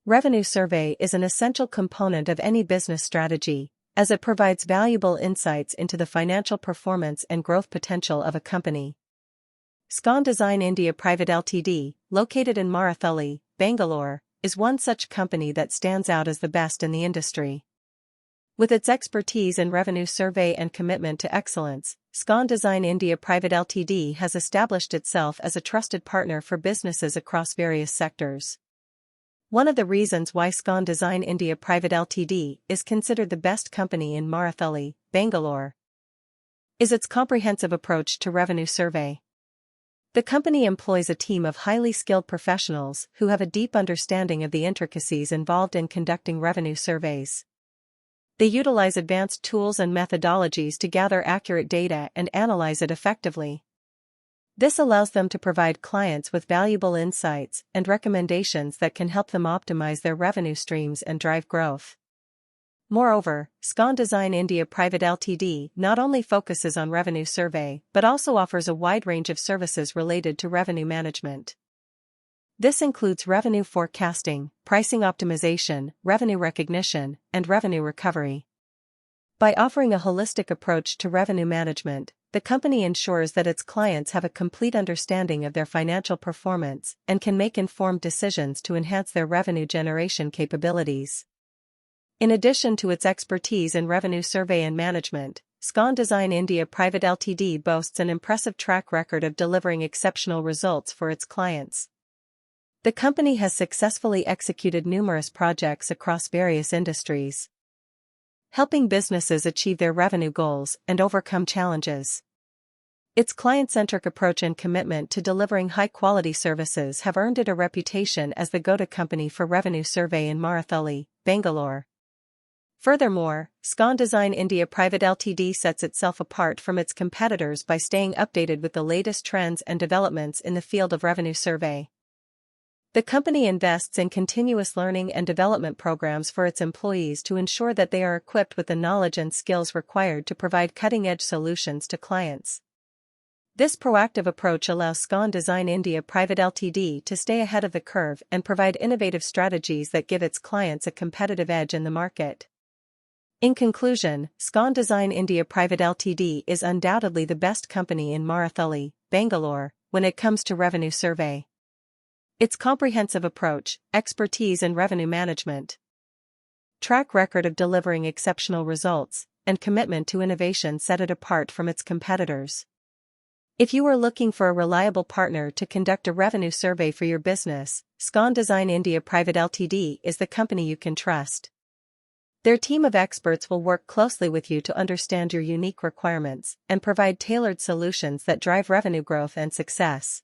Revenue survey is an essential component of any business strategy, as it provides valuable insights into the financial performance and growth potential of a company. Scon Design India Pvt Ltd, located in Marathahalli, Bangalore, is one such company that stands out as the best in the industry. With its expertise in revenue survey and commitment to excellence, Scon Design India Pvt Ltd has established itself as a trusted partner for businesses across various sectors. One of the reasons why Scon Design India Pvt Ltd is considered the best company in Marathahalli, Bangalore, is its comprehensive approach to revenue survey. The company employs a team of highly skilled professionals who have a deep understanding of the intricacies involved in conducting revenue surveys. They utilize advanced tools and methodologies to gather accurate data and analyze it effectively. This allows them to provide clients with valuable insights and recommendations that can help them optimize their revenue streams and drive growth. Moreover, Scon Design India Pvt Ltd not only focuses on revenue survey but also offers a wide range of services related to revenue management. This includes revenue forecasting, pricing optimization, revenue recognition, and revenue recovery. By offering a holistic approach to revenue management, the company ensures that its clients have a complete understanding of their financial performance and can make informed decisions to enhance their revenue generation capabilities. In addition to its expertise in revenue survey and management, Scon Design India Pvt Ltd boasts an impressive track record of delivering exceptional results for its clients. The company has successfully executed numerous projects across various industries, helping businesses achieve their revenue goals and overcome challenges. Its client-centric approach and commitment to delivering high-quality services have earned it a reputation as the go-to company for revenue survey in Marathahalli, Bangalore. Furthermore, Scon Design India Pvt Ltd sets itself apart from its competitors by staying updated with the latest trends and developments in the field of revenue survey. The company invests in continuous learning and development programs for its employees to ensure that they are equipped with the knowledge and skills required to provide cutting-edge solutions to clients. This proactive approach allows Scon Design India Pvt Ltd to stay ahead of the curve and provide innovative strategies that give its clients a competitive edge in the market. In conclusion, Scon Design India Pvt Ltd is undoubtedly the best company in Marathahalli, Bangalore, when it comes to revenue survey. Its comprehensive approach, expertise in revenue management, track record of delivering exceptional results, and commitment to innovation set it apart from its competitors. If you are looking for a reliable partner to conduct a revenue survey for your business, Scon Design India Pvt Ltd is the company you can trust. Their team of experts will work closely with you to understand your unique requirements and provide tailored solutions that drive revenue growth and success.